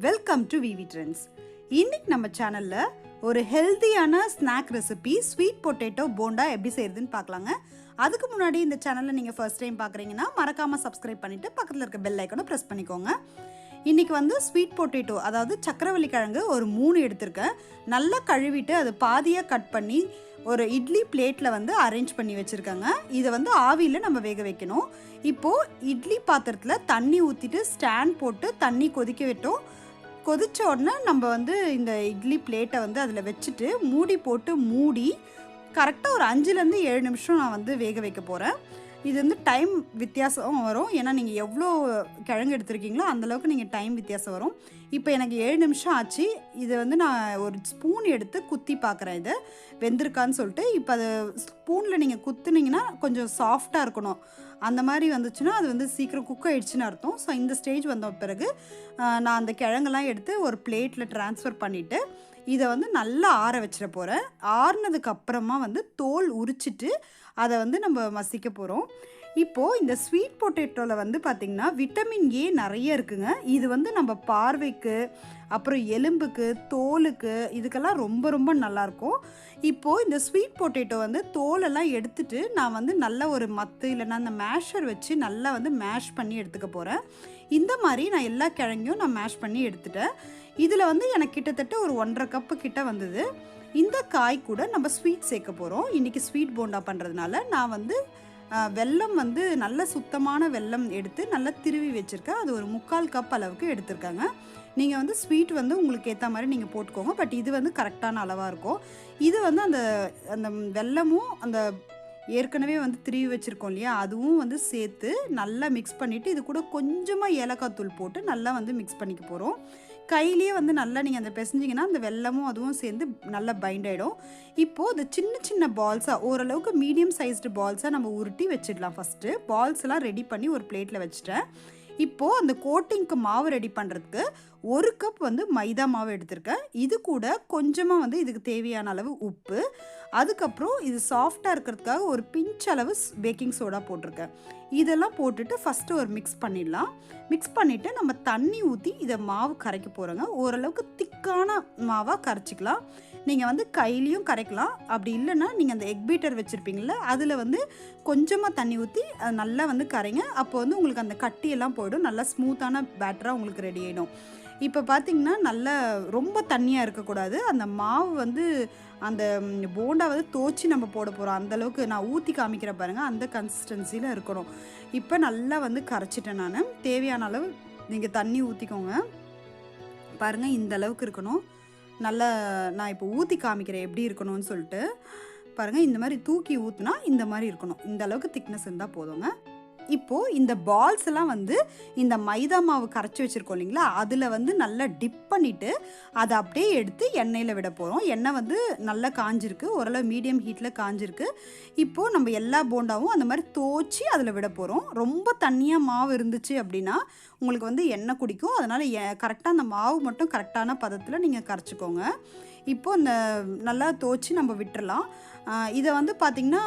Welcome to V V trends. இன்னைக்கு நம்ம சேனலில் ஒரு ஹெல்த்தியான snack recipe sweet potato bonda எப்படி செய்யறதுன்னு பார்க்கலாங்க. அதுக்கு முன்னாடி இந்த சேனலில் நீங்கள் ஃபர்ஸ்ட் டைம் பார்க்குறீங்கன்னா மறக்காமல் சப்ஸ்கிரைப் பண்ணிவிட்டு பக்கத்தில் இருக்க பெல் ஐக்கனை ப்ரெஸ் பண்ணிக்கோங்க. இன்றைக்கி வந்து ஸ்வீட் பொட்டேட்டோ அதாவது சக்கரவள்ளி கிழங்கு ஒரு 3 எடுத்திருக்கேன். நல்லா கழுவிட்டு அது பாதியாக கட் பண்ணி ஒரு இட்லி பிளேட்டில் வந்து அரேஞ்ச் பண்ணி வச்சுருக்கேங்க. இதை வந்து ஆவியில் நம்ம வேக வைக்கணும். இப்போது இட்லி பாத்திரத்தில் தண்ணி ஊற்றிட்டு ஸ்டாண்ட் போட்டு தண்ணி கொதிக்க விட்டோம். கொதித்த உடனே நம்ம வந்து இந்த இட்லி பிளேட்டை வந்து அதில் வச்சுட்டு மூடி போட்டு மூடி கரெக்டாக ஒரு 5லேருந்து 7 நிமிஷம் நான் வந்து வேக வைக்க போகிறேன். இது வந்து டைம் வித்தியாசம் வரும், ஏன்னா நீங்கள் எவ்வளோ கிழங்கு எடுத்துருக்கீங்களோ அந்தளவுக்கு நீங்கள் டைம் வித்தியாசம் வரும். இப்போ எனக்கு 7 நிமிஷம் ஆச்சு. இதை வந்து நான் ஒரு ஸ்பூன் எடுத்து குத்தி பார்க்குறேன் இது வெந்திருக்கான்னு சொல்லிட்டு. இப்போ அது ஸ்பூனில் நீங்கள் குத்துனீங்கன்னா கொஞ்சம் சாஃப்டாக இருக்கணும். அந்த மாதிரி வந்துச்சுன்னா அது வந்து சீக்கிரம் குக் ஆகிடுச்சின்னு அர்த்தம். ஸோ இந்த ஸ்டேஜ் வந்த பிறகு நான் அந்த கிழங்கெல்லாம் எடுத்து ஒரு பிளேட்டில் ட்ரான்ஸ்ஃபர் பண்ணிவிட்டு இதை வந்து நல்லா ஆற வச்சிட போகிறேன். ஆறுனதுக்கு அப்புறமா வந்து தோல் உரிச்சிட்டு அதை வந்து நம்ம மசிக்க போகிறோம். இப்போது இந்த ஸ்வீட் பொட்டேட்டோவில் வந்து பார்த்திங்கன்னா விட்டமின் ஏ நிறைய இருக்குங்க. இது வந்து நம்ம பார்வைக்கு, அப்புறம் எலும்புக்கு, தோலுக்கு, இதுக்கெல்லாம் ரொம்ப ரொம்ப நல்லாயிருக்கும். இப்போது இந்த ஸ்வீட் பொட்டேட்டோ வந்து தோலெல்லாம் எடுத்துட்டு நான் வந்து நல்ல ஒரு மத்து இல்லைன்னா அந்த மேஷர் வச்சு நல்லா வந்து மேஷ் பண்ணி எடுத்துக்க போகிறேன். இந்த மாதிரி நான் எல்லா கிழங்கையும் நான் மேஷ் பண்ணி எடுத்துட்டேன். இதில் வந்து எனக்கு கிட்டத்தட்ட ஒரு 1.5 கப்பு கிட்ட வந்தது. இந்த காய் கூட நம்ம ஸ்வீட் சேர்க்க போகிறோம். இன்றைக்கி ஸ்வீட் போண்டா பண்ணுறதுனால நான் வந்து வெல்லம் வந்து நல்ல சுத்தமான வெல்லம் எடுத்து நல்லா திருவி வச்சுருக்கேன். அது ஒரு 3/4 கப் அளவுக்கு எடுத்திருக்காங்க. நீங்கள் வந்து ஸ்வீட் வந்து உங்களுக்கு ஏற்ற மாதிரி நீங்கள் போட்டுக்கோங்க. பட் இது வந்து கரெக்டான அளவாக இருக்கும். இது வந்து அந்த அந்த வெல்லமும் அந்த ஏற்கனவே வந்து திருவி வச்சுருக்கோம் இல்லையா, அதுவும் வந்து சேர்த்து நல்லா மிக்ஸ் பண்ணிவிட்டு இது கூட கொஞ்சமாக ஏலக்காய் தூள் போட்டு நல்லா வந்து மிக்ஸ் பண்ணிக்க போகிறோம். கையிலேயே வந்து நல்லா நீங்கள் அந்த பிசைஞ்சிங்கன்னா அந்த வெல்லமும் அதுவும் சேர்ந்து நல்லா பைண்ட் ஆகிடும். இப்போது அது சின்ன சின்ன பால்ஸாக ஓரளவுக்கு மீடியம் சைஸ்டு பால்ஸாக நம்ம உருட்டி வச்சிடலாம். ஃபஸ்ட்டு பால்ஸ் எல்லாம் ரெடி பண்ணி ஒரு பிளேட்டில் வச்சுட்டேன். இப்போது அந்த கோட்டிங்க்கு மாவு ரெடி பண்ணுறதுக்கு 1 கப் வந்து மைதா மாவு எடுத்திருக்கேன். இது கூட கொஞ்சமாக வந்து இதுக்கு தேவையான அளவு உப்பு, அதுக்கப்புறம் இது சாஃப்டாக இருக்கிறதுக்காக ஒரு பிஞ்ச் அளவு பேக்கிங் சோடா போட்டிருக்கேன். இதெல்லாம் போட்டுட்டு ஃபஸ்ட்டு ஒரு மிக்ஸ் பண்ணிடலாம். மிக்ஸ் பண்ணிவிட்டு நம்ம தண்ணி ஊற்றி இதை மாவு கரைக்க போகிறோங்க. ஓரளவுக்கு திக்கான மாவாக கரைச்சிக்கலாம். நீங்கள் வந்து கையிலையும் கரைக்கலாம். அப்படி இல்லைன்னா நீங்கள் அந்த எக் பீட்டர் வச்சுருப்பீங்கள அதில் வந்து கொஞ்சமாக தண்ணி ஊற்றி நல்லா வந்து கரைங்க. அப்போ வந்து உங்களுக்கு அந்த கட்டியெல்லாம் போயிடும். நல்லா ஸ்மூத்தான பேட்டராக உங்களுக்கு ரெடி ஆகிடும். இப்போ பார்த்திங்கன்னா நல்லா ரொம்ப தண்ணியாக இருக்கக்கூடாது. அந்த மாவு வந்து அந்த போண்டா வந்து தோச்சி நம்ம போட போகிறோம். அந்தளவுக்கு நான் ஊற்றி காமிக்கிற பாருங்கள், அந்த கன்சிஸ்டன்சியில் இருக்கணும். இப்போ நல்லா வந்து கரைச்சிட்டேன். நான் தேவையான அளவு நீங்கள் தண்ணி ஊற்றிக்கோங்க. பாருங்கள் இந்த அளவுக்கு இருக்கணும். நல்லா நான் இப்போ ஊற்றி காமிக்கிறேன் எப்படி இருக்கணும்னு சொல்லிட்டு. பாருங்கள் இந்த மாதிரி தூக்கி ஊற்றினா இந்த மாதிரி இருக்கணும். இந்த அளவுக்கு திக்னஸ் இருந்தால் போதுங்க. இப்போது இந்த பால்ஸ் எல்லாம் வந்து இந்த மைதா மாவு கரைச்சி வச்சுருக்கோம் இல்லைங்களா, அதில் வந்து நல்லா டிப் பண்ணிவிட்டு அதை அப்படியே எடுத்து எண்ணெயில் விட போகிறோம். எண்ணெய் வந்து நல்லா காஞ்சிருக்கு, ஓரளவு மீடியம் ஹீட்டில் காஞ்சிருக்கு. இப்போது நம்ம எல்லா போண்டாவும் அந்த மாதிரி தோச்சி அதில் விட போகிறோம். ரொம்ப தண்ணியாக மாவு இருந்துச்சு அப்படின்னா உங்களுக்கு வந்து எண்ணெய் குடிக்கும். அதனால் கரெக்டாக அந்த மாவு மட்டும் கரெக்டான பதத்தில் நீங்கள் கரைச்சிக்கோங்க. இப்போது இந்த நல்லா தோச்சி நம்ம விட்டுறலாம். இதை வந்து பார்த்திங்கன்னா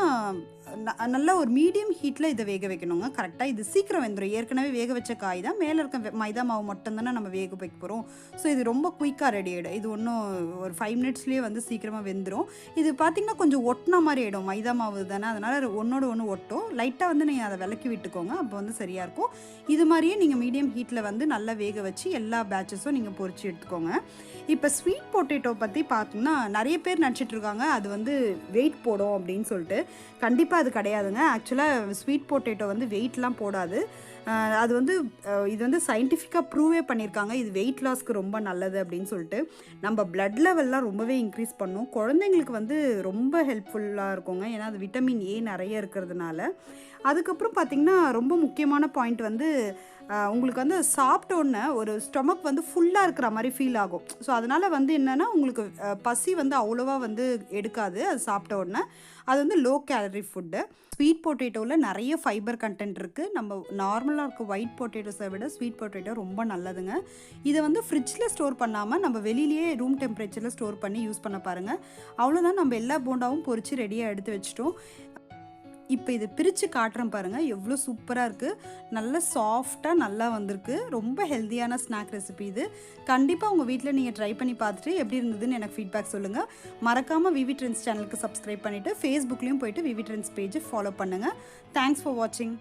நல்லா ஒரு மீடியம் ஹீட்டில் இதை வேக வைக்கணுங்க. கரெக்டாக இது சீக்கிரம் வெந்துடும். ஏற்கனவே வேக வச்ச காய் தான், மேலே இருக்க மைதா மாவு மட்டும்தானே நம்ம வேக வைக்க போகிறோம். ஸோ இது ரொம்ப குயிக்காக ரெடி ஆகிடும். இது ஒன்றும் ஒரு 5 மினிட்ஸ்லேயே வந்து சீக்கிரமாக வெந்துடும். இது பார்த்திங்கன்னா கொஞ்சம் ஒட்டின மாதிரி ஆகிடும். மைதா மாவு தானே, அதனால் ஒன்றோட ஒன்று ஒட்டும். லைட்டாக வந்து நீங்கள் அதை விளக்கி விட்டுக்கோங்க, அப்போ வந்து சரியாக இருக்கும். இது மாதிரியே நீங்கள் மீடியம் ஹீட்டில் வந்து நல்லா வேக வச்சு எல்லா பேட்சஸும் நீங்கள் பொரிச்சு எடுத்துக்கோங்க. இப்போ ஸ்வீட் பொட்டேட்டோ பற்றி பார்த்தோம்னா நிறைய பேர் நினச்சிட்ருக்காங்க அது வந்து வெயிட் போடும் அப்படின்னு சொல்லிட்டு. கண்டிப்பாக அது கிடையாதுங்க. ஆக்சுவலாக ஸ்வீட் பொட்டேட்டோ வந்து வெயிட்லாம் போடாது. அது வந்து இது வந்து சயின்டிஃபிக்காக ப்ரூவே பண்ணியிருக்காங்க. இது வெயிட் லாஸ்க்கு ரொம்ப நல்லது அப்படின்னு சொல்லிட்டு. நம்ம பிளட் லெவல்லாம் ரொம்பவே இன்க்ரீஸ் பண்ணும். குழந்தைங்களுக்கு வந்து ரொம்ப ஹெல்ப்ஃபுல்லாக இருக்குங்க, ஏன்னா அது விட்டமின் ஏ நிறைய இருக்கிறதுனால. அதுக்கப்புறம் பார்த்திங்கன்னா ரொம்ப முக்கியமான பாயிண்ட் வந்து உங்களுக்கு வந்து சாப்பிட்டோன்னே ஒரு ஸ்டொமக் வந்து ஃபுல்லாக இருக்கிற மாதிரி ஃபீல் ஆகும். ஸோ அதனால் வந்து என்னென்னா உங்களுக்கு பசி வந்து அவ்வளோவா வந்து எடுக்காது அது சாப்பிட்ட உடனே. அது வந்து லோ கேலரி ஃபுட்டு. ஸ்வீட் பொட்டேட்டோவில் நிறைய ஃபைபர் கண்டென்ட் இருக்குது. நம்ம நார்மலாக இருக்க ஒயிட் பொட்டேட்டோஸை விட ஸ்வீட் பொட்டேட்டோ ரொம்ப நல்லதுங்க. இதை வந்து ஃப்ரிட்ஜில் ஸ்டோர் பண்ணாமல் நம்ம வெளியிலேயே ரூம் டெம்பரேச்சரில் ஸ்டோர் பண்ணி யூஸ் பண்ண பாருங்கள். அவ்வளோதான், நம்ம எல்லா போண்டாவும் பொரித்து ரெடியாக எடுத்து வச்சிட்டோம். இப்போ இது பிரித்து காட்டுறேன் பாருங்கள், எவ்வளோ சூப்பராக இருக்குது. நல்ல சாஃப்டாக நல்லா வந்திருக்கு. ரொம்ப ஹெல்த்தியான ஸ்நாக் ரெசிபி இது. கண்டிப்பாக உங்கள் வீட்டில் நீங்கள் ட்ரை பண்ணி பார்த்துட்டு எப்படி இருந்ததுன்னு எனக்கு ஃபீட்பேக் சொல்லுங்கள். மறக்காமல் விவி ட்ரெண்ட்ஸ் சேனலுக்கு சப்ஸ்கிரைப் பண்ணிவிட்டு ஃபேஸ்புக்லேயும் போயிட்டு விவி ட்ரெண்ட்ஸ் பேஜை ஃபாலோ பண்ணுங்கள். தேங்க்ஸ் ஃபார் வாட்சிங்.